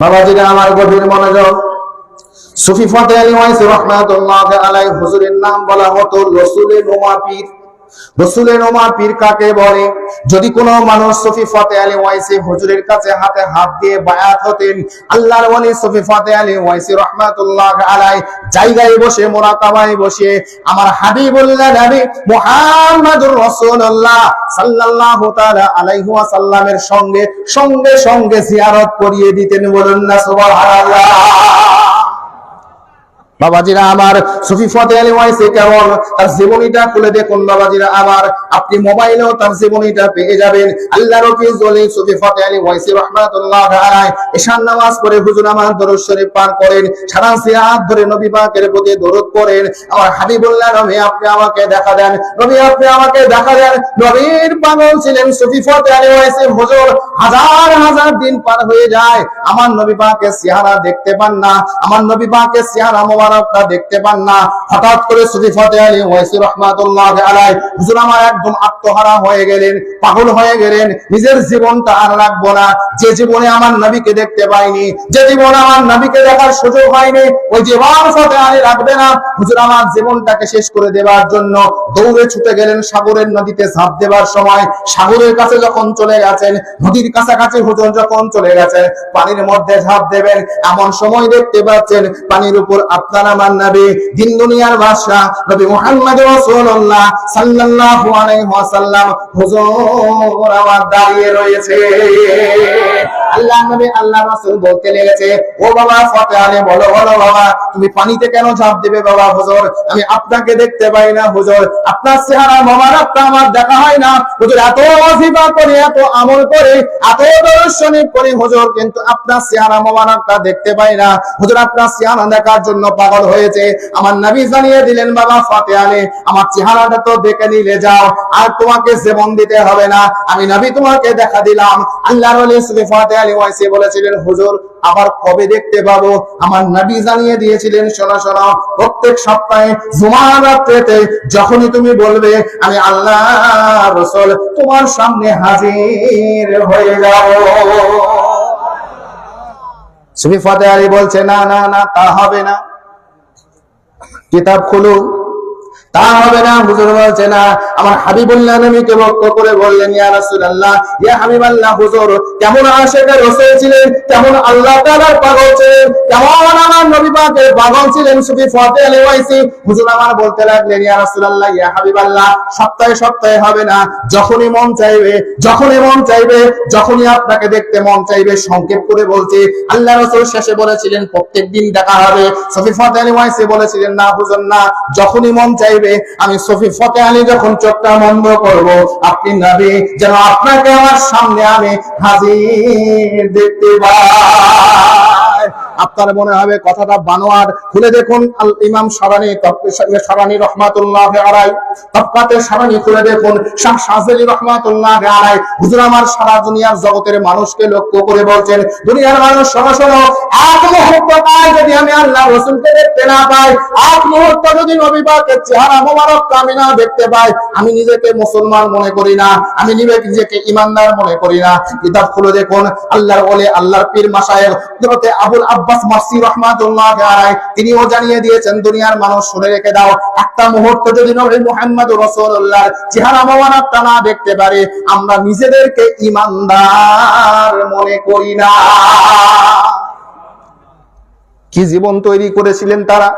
বাবাজিরা আমার গভীর মনোযোগ। সুফি ফতে আলী ওয়াইসি রাহমাতুল্লাহ আলাইহি হুজুরের নাম বলা হতো রসুলে নোমা পীর। রসুলে নোমা পীর কাকে বলে? যদি কোনো মানুষ সুফি ফতে আলী ওয়াইসি হুজুরের কাছে হাতে হাত দিয়ে বায়াত হতেন, আল্লাহর ওলি সুফি ফতে আলী ওয়াইসি রাহমাতুল্লাহ আলাইহি জায়গায় বসে মুরাকাবায় বসে আমার হাবিবুল্লাহ নবী মুহাম্মদুর রাসূলুল্লাহ সাল্লাল্লাহু তাআলা আলাইহি ওয়াসাল্লামের সঙ্গে সঙ্গে সঙ্গে জিয়ারত করিয়ে দিতেন। বলুন না সুবহানাল্লাহ। বাবাজিরা আমার, সুফি ফতে আলী ওয়াইসি কেমন, তার জীবনীটা খুলে দেখুন বাবাজিরা আমার। আপনি মোবাইলেও তার জীবনীটা পেয়ে যাবেন। আল্লাহর রাসূল জলি সুফি ফতে আলী ওয়াইসি রাহমাতুল্লাহ আলাইহি ঈশান নামাজ পড়ে হুজুর আমার দরুদ শরীফ পাঠ করেন, সারা সিরাত ধরে নবী পাকের প্রতি দরুদ পড়েন। আমার হাবিবুল্লাহ নবী আপনি আমাকে দেখা দেন, নবী আপনি আমাকে দেখা দেন। নবীর পাগল ছিলেন সুফি ফতে আলী ওয়াইসি হুজুর। হাজার হাজার দিন পার হয়ে যায়, আমার নবী পাকের চেহারা দেখতে পান না, আমার নবী পাকের চেহারা দেখতে পান না। হঠাৎ করে সুফি ফতে আলী ওয়াইসি রাহমাতুল্লাহ আলাইহি হুজুর আমার একদম আত্মহারা হয়ে গেলেন, পাগল হয়ে গেলেন। নিজের জীবনটা আর রাখবো না, যে জীবনে আমার নবীকে দেখতে পাইনি, যে জীবনে আমার নবীকে দেখার সুযোগ হয়নি, ওই জীবন ফতে আলী রাখবে না। হুজুর আমার জীবনটাকে শেষ করে দেওয়ার জন্য দৌড়ে ছুটে গেলেন সাগরের নদীতে ঝাঁপ দেওয়ার সময়। সাগরের কাছে যখন চলে গেছেন, নদীর কাছাকাছি হুজুর যখন চলে গেছেন, পানির মধ্যে ঝাঁপ দেবেন, এমন সময় দেখতে পাচ্ছেন পানির উপর আপনার আমার নবী, দিন দুনিয়ার বাদশা নবী মুহাম্মদ রাসূলুল্লাহ সাল্লাল্লাহু আলাইহি ওয়াসাল্লাম হুজুর আমার দাঁড়িয়ে রয়েছে। আল্লাহ নবী আল্লাহ রাসূল বলতে লেগেছে, ও বাবা ফতে আলী, বলো বলো বাবা, তুমি পানিতে কেন ঝাঁপ দিবে বাবা? হুজুর আমি আপনাকে দেখতে পাই না, হুজুর আপনার চেহারা মোবারকটা আমার দেখা হয় না, হুজুর এত ওয়াজিফা করি, এত আমল করি, এত দরুদ শরীফ করি হুজুর, কিন্তু আপনার চেহারা মোবারকটা দেখতে পাই না। হুজুর আপনার চেহারা দেখার জন্য পাগল হয়েছে। আমার নবী জানিয়ে দিলেন, বাবা ফতে আলী, আমার চেহারাটা তো দেখে নিলে যাও, আর তোমাকে জীবন দিতে হবে না, আমি নবী তোমাকে দেখা দিলাম। আল্লাহর ওলি সুফি ফতে আলী ওয়াইসি বলেছিলেন, হুজুর আবার কবে দেখতে পাবো? আমার নবী জানিয়ে দিয়েছিলেন, শোনো শোনো, প্রত্যেক সপ্তাহে জুমার রাত্রিতে যখনই তুমি বলবে আমি আল্লাহ রাসূল তোমার সামনে হাজির হয়ে যাব। সুফি ফতে আলী বলছে, না না না, তা হবে না, কিতাব খুলো, তা হবে না। হুজুর বলছে না। আমার হাবিবুল্লাহ নবীকে বক্ষ করে বললেন, ইয়া রাসূলুল্লাহ, ইয়া হাবিবাল্লাহ, হুজুর কেমন আশিকের রাসূল ছিলেন, কেমন আল্লাহ তাআলার পাগল ছিলেন, কেমন আমার নবী পাকের পাগল ছিলেন সুফি ফতে আলী ওয়াইসি। হুজুর আমার বলতে লাগলেন, ইয়া রাসূলুল্লাহ, ইয়া হাবিবাল্লাহ, সপ্তাহে সপ্তাহে হবে না, যখনই মন চাইবে, যখনই মন চাইবে, যখনই আপনাকে দেখতে মন চাইবে। সংক্ষেপ করে বলছি, আল্লাহ রাসূল শেষে বলেছিলেন প্রত্যেকদিন দেখা হবে। সুফি ফতে আলী ওয়াইসি বলেছিলেন, না হুজুর না, যখনই মন চাইবে। আমি সুফি ফতে আলী যখন চোখটা বন্ধ করব, আপনি নবী যেন আপনাকে আমার সামনে আমি হাজির দেখতে পাই। আপনার মনে হবে কথাটা বানোয়ার, খুলে দেখুন আল ইমাম শারানি রহমাতুল্লাহ আলাইহি, তাবকাতে শারানি খুলে দেখুন, শাহ শাযলি রহমাতুল্লাহ আলাইহি হুজুর আমার সারা দুনিয়ার জগতের মানুষকে লক্ষ্য করে বলছেন, দুনিয়ার মানুষ শোনো শোনো, এক মুহূর্ত যদি আমি আল্লাহ রাসূলকে দেখতে না পাই, এক মুহূর্ত যদি নবী পাকের চেহারা মোবারক আমি না দেখতে পাই, আমি নিজেকে মুসলমান মনে করি না, আমি নিজেকে ঈমানদার মনে করি না। কিতাব খুলে দেখুন, আল্লাহর ওলি, আল্লাহর পীর মাশায়েখ হযরত আবুল আব্বাস মারসি রাহমাতুল্লাহ আলাইহি তিনিও জানিয়ে দিয়েছেন, দুনিয়ার মানুষ শুনে রেখে দাও, একটা মুহূর্ত যদি নবী মুহাম্মদ রাসূলুল্লাহর চেহারা মোবারকটা না দেখতে পারে, আমরা নিজেদেরকে ঈমানদার মনে করি না। কি জীবন তৈরি করেছিলেন তারা,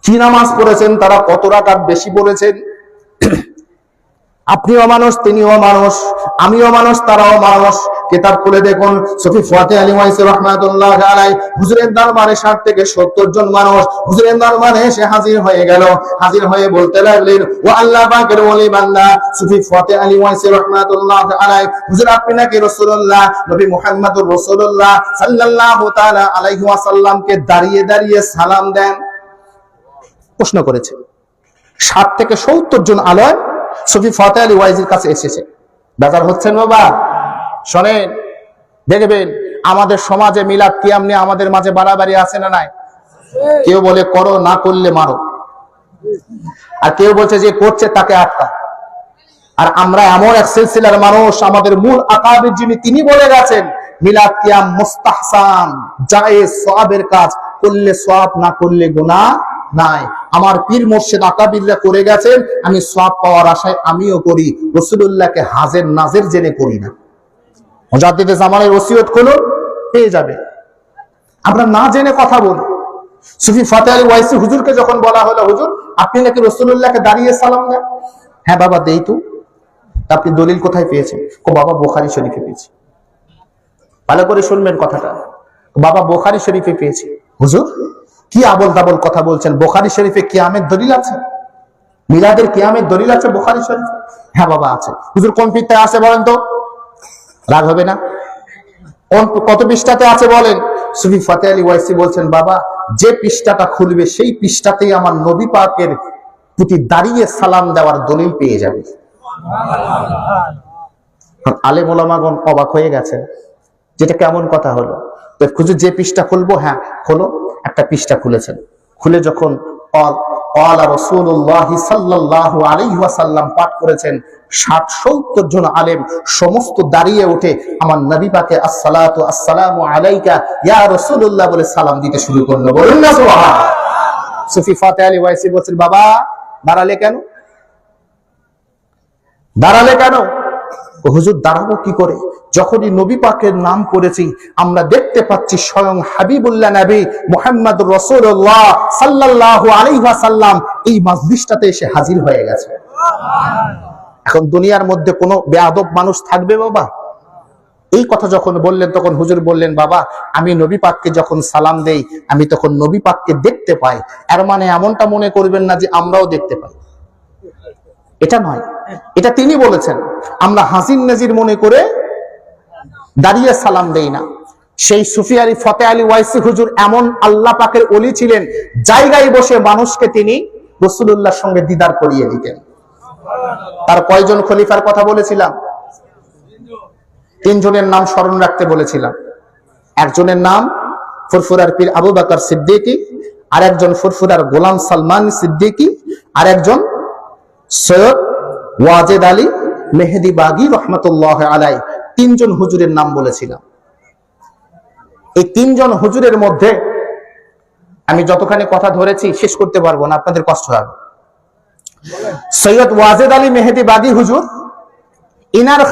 কি নামাজ পড়েছেন তারা, কত রাকাত বেশি পড়েছেন। আপনিও মানুষ, তিনিও মানুষ, আমিও মানুষ, তারাও মানুষ। কিতাব খুলে দেখুন, সুফি ফতে আলী ওয়াইসি রাহমাতুল্লাহ আলাইহি হুজুরের দরবারে 60 থেকে 70 জন মানুষ হুজুরের দরবারে এসে হাজির হয়ে গেল। হাজির হয়ে বলতে লাগলেন, ও আল্লাহ পাকের ওলি বান্দা সুফি ফতে আলী ওয়াইসি রাহমাতুল্লাহ আলাইহি, হুজুর আপনি নাকি রাসূলুল্লাহ নবী মুহাম্মদুর রাসূলুল্লাহ সাল্লাল্লাহু তাআলা আলাইহি ওয়াসাল্লামকে দাঁড়িয়ে দাঁড়িয়ে সালাম দেন? প্রশ্ন করেছে। 60 থেকে 70 জন আলেম সুফি ফতে আলী ওয়াইসির কাছে এসেছে। বেজার হচ্ছেন বাবা? শোনেন, দেখবেন আমাদের সমাজে মিলাদ কিয়াম নিয়ে আমাদের মাঝে বাড়াবাড়ি আছে না নাই? কেউ বলে করো, না করলে মারো, আর কেউ বলছে যে করছে তাকে আটকা। আর আমরা এমন এক সিলসিলার মানুষ, আমাদের মূল আকাবির যিনি তিনি বলে গেছেন, মিলাদ কিয়াম মুস্তাহসান, জায়েজ, সওয়াবের কাজ, করলে সওয়াব, না করলে গুনাহ নাই। আমার পীর মুর্শিদ আকাবিররা করে গেছেন, আমি সওয়াব পাওয়ার আশায় আমিও করি। রাসূলুল্লাহকে হাজের নাজের জেনে করি না। মুজাদ্দিদে জামানের ওসিয়ত খুলুন, পেয়ে যাবে। আমরা না জেনে কথা বলি। সুফি ফাতেহ আলী ওয়াইসি হুজুরকে যখন বলা হলো, হুজুর আপনি নাকি রাসূলুল্লাহকে দাঁড়িয়ে সালাম দেন? হ্যাঁ বাবা দেই তো। আপনি দলিল কোথায় পেয়েছেন? ও বাবা বুখারী শরীফে পেয়েছি। ভালো করে শুনবেন কথাটা, বাবা বুখারী শরীফে পেয়েছি। হুজুর কি আবল তাবল কথা বলছেন, বুখারী শরীফে কিয়ামের দলিল আছে, মিলাদের কিয়ামের দলিল আছে বুখারী শরীফে? হ্যাঁ বাবা আছে। হুজুর কোন পৃষ্ঠায় আছে বলেন তো? রাগ হবে না? কত পৃষ্ঠাতে আছে বলেন? সুফি ফাতেহ আলী ওয়াইসি বলছেন, বাবা যে পৃষ্ঠাটা খুলবে সেই পৃষ্ঠাতেই আমার নবী পাকের প্রতি দাঁড়িয়ে সালাম দেওয়ার দলিল পেয়ে যাবে। আলেম ওলামাগণ অবাক হয়ে গেছে, যেটা কেমন কথা হলো? তো খুঁজে যে পৃষ্ঠা খুলবো, হ্যাঁ খোলো। একটা পৃষ্ঠা খুলেছেন, খুলে যখন ক্বালা রাসূলুল্লাহ সাল্লাল্লাহু আলাইহি ওয়াসাল্লাম পাঠ করেছেন, ৬০-৭০ জন আলেম সমস্ত দাঁড়িয়ে উঠে আমার নবী পাকে আসসালাতু আসসালামু আলাইকা ইয়া রাসূলুল্লাহ বলে সালাম দিতে শুরু করলো। বলুন না সুবহানাল্লাহ। সুফি ফাতেহ আলী ওয়াইসি বলছেন, বাবা দাঁড়ালে কেন? দাঁড়ালে কেন? হুজুর দাঁড়াবো কি করে? যখনই নবী পাকের নাম করেছি, আমরা দেখতে পাচ্ছি স্বয়ং হাবিবুল্লাহ নবী মুহাম্মদুর রাসূলুল্লাহ সাল্লাল্লাহু আলাইহি ওয়াসাল্লাম এই মাজলিসটাতে এসে হাজির হয়ে গেছে। এখন দুনিয়ার মধ্যে কোনো বেয়াদব মানুষ থাকবে বাবা? এই কথা যখন বললেন, তখন হুজুর বললেন, বাবা আমি নবী পাককে যখন সালাম দেই, আমি তখন নবী পাককে দেখতে পাই। এর মানে এমনটা মনে করবেন না যে আমরাও দেখতে পাই, এটা নয়। এটা তিনি বলেছেন, আমরা হাজির নাজির মনে করে দাঁড়িয়ে সালাম দেই না। সেই সুফি আলী ফাতেহ আলী ওয়াইসি হুজুর এমন আল্লাহ পাকের ওলি ছিলেন, জায়গায় বসে মানুষকে তিনি রাসূলুল্লাহর সঙ্গে দিদার করিয়ে দিতেন। তার কয়জন খলিফার কথা বলেছিলাম? 3 জনের নাম স্মরণ রাখতে বলেছিলাম। একজনের নাম ফুরফুরার পীর আবু বকর সিদ্দিকী, আর একজন ফুরফুরার গোলাম সালমান সিদ্দিকী, আর একজন সৈয়দ ওয়াজেদ আলী মেহেদি বাগী রহমাতুল্লাহ আলাইহি। 3 জন হুজুরের নাম বলেছিলাম। এই 3 জন হুজুরের মধ্যে আমি যতখানি কথা ধরেছি শেষ করতে পারবো না, আপনাদের কষ্ট হবে। সৈয়দ ওয়াজেদ আলী মেহেদি বাগী হুজুর, ইনার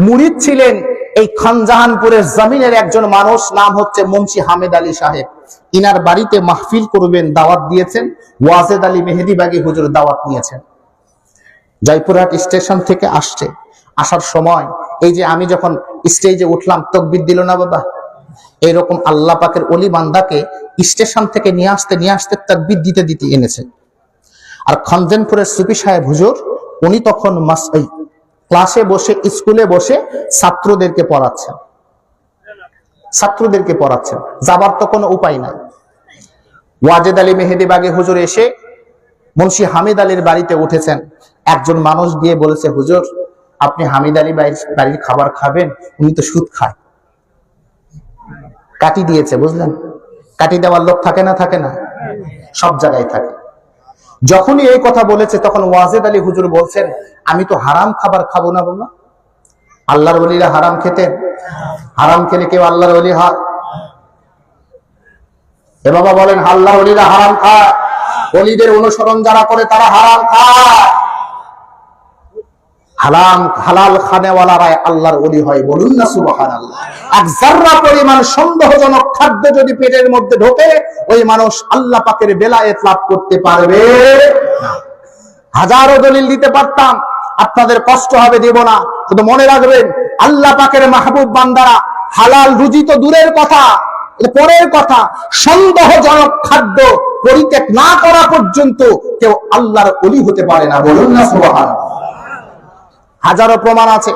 মুরিদ ছিলেন এই খানজাহানপুরের জমিনের একজন মানুষ, নাম হচ্ছে মুন্সি হামেদ আলী সাহেব। ইনার বাড়িতে মাহফিল করবেন, দাওয়াত দিয়েছেন। ওয়াজেদ আলী মেহেদি বাগী হুজুর দাওয়াত নিয়েছেন। জয়পুরহাট স্টেশন থেকে আসছে, আসার সময় এই যে আমি যখন স্টেজে উঠলাম, তাকবীর দিল না বাবা? এইরকম আল্লাহ পাকের ওলি বান্দাকে স্টেশন থেকে নিয়ে আসতে তাকবীর দিতে দিতে এনেছে। আর খানজাহানপুরের সুফি সাহেব হুজুর, উনি তখন ক্লাসে বসে, স্কুলে বসে ছাত্রদেরকে পড়াচ্ছেন। যাবার তো কোনো উপায় নাই। ওয়াজেদ আলী মেহেদি বাগী হুজুর এসে মুন্সি হামিদ আলীর বাড়িতে উঠেছেন। একজন মানুষ গিয়ে বলেছে, হুজুর আপনি হামিদ আলী বাড়ির খাবার খাবেন? উনি তো সুদ খায়। কাটি দিয়েছে, বুঝলেন? কাটি দেওয়ার লোক থাকে না? থাকে না? সব জায়গায় থাকে। যখনই এই কথা বলেছে, তখন ওয়াজেদ আলী হুজুর বলছেন, আমি তো হারাম খাবার খাবো না বাবা। আল্লাহর ওলিরা হারাম খেতেন? হারাম খেলে কেউ আল্লাহর ওলি হয়? এ বাবা বলেন, আল্লাহর ওলিরা হারাম খায়? ওলিদের অনুসরণ যারা করে তারা হারাম খায়। হালাল খানেওয়ালারাই আল্লাহর ওলি হয়। বলুন না সুবহানাল্লাহ। এক যাররা পরিমাণ সন্দেহজনক খাদ্য যদি পেটের মধ্যে ঢোকে, ওই মানুষ আল্লাহ পাকের বেলায়েত লাভ করতে পারবে না। হাজারো দলিল দিতে পারতাম, আপনাদের কষ্ট হবে, দেব না। শুধু মনে রাখবেন, আল্লাহ পাকের মাহবুব বান্দারা হালাল রুজি তো দূরের কথা, পরের কথা, সন্দেহজনক খাদ্য পরিত্যাগ না করা পর্যন্ত কেউ আল্লাহর ওলি হতে পারে না। বলুন না সুবহানাল্লাহ। হাজারো প্রমাণ আছে।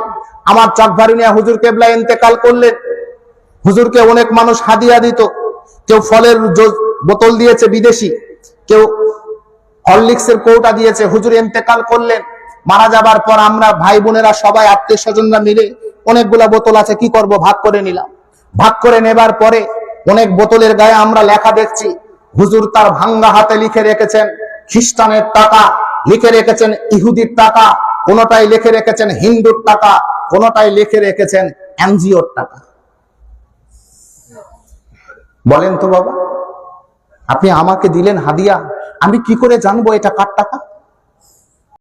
আমার চাকভারুনিয়া হুজুর কেবলা ইন্তেকাল করলেন, হুজুরকে অনেক মানুষ হাদিয়া দিত। কেউ ফলের বোতল দিয়েছে বিদেশি, কেউ হরলিক্সের কৌটা দিয়েছে। হুজুর ইন্তেকাল করলেন, মারা যাবার পর আমরা ভাই বোনেরা সবাই আত্মীয় স্বজনরা মিলে অনেকগুলা বোতল আছে, কি করব, ভাগ করে নিলাম। ভাগ করে নেবার পরে অনেক বোতলের গায়ে আমরা লেখা দেখছি, হুজুর তার ভাঙ্গা হাতে লিখে রেখেছেন খ্রিস্টানের টাকা, লিখে রেখেছেন ইহুদির টাকা, কোনটাই লিখে রেখেছেন হিন্দুর টাকা, কোনটাই লিখে রেখেছেন এনজিওর টাকা। বলেন তো বাবা, আপনি আমাকে দিলেন হাদিয়া, আমি কি করে জানবো এটা কার টাকা?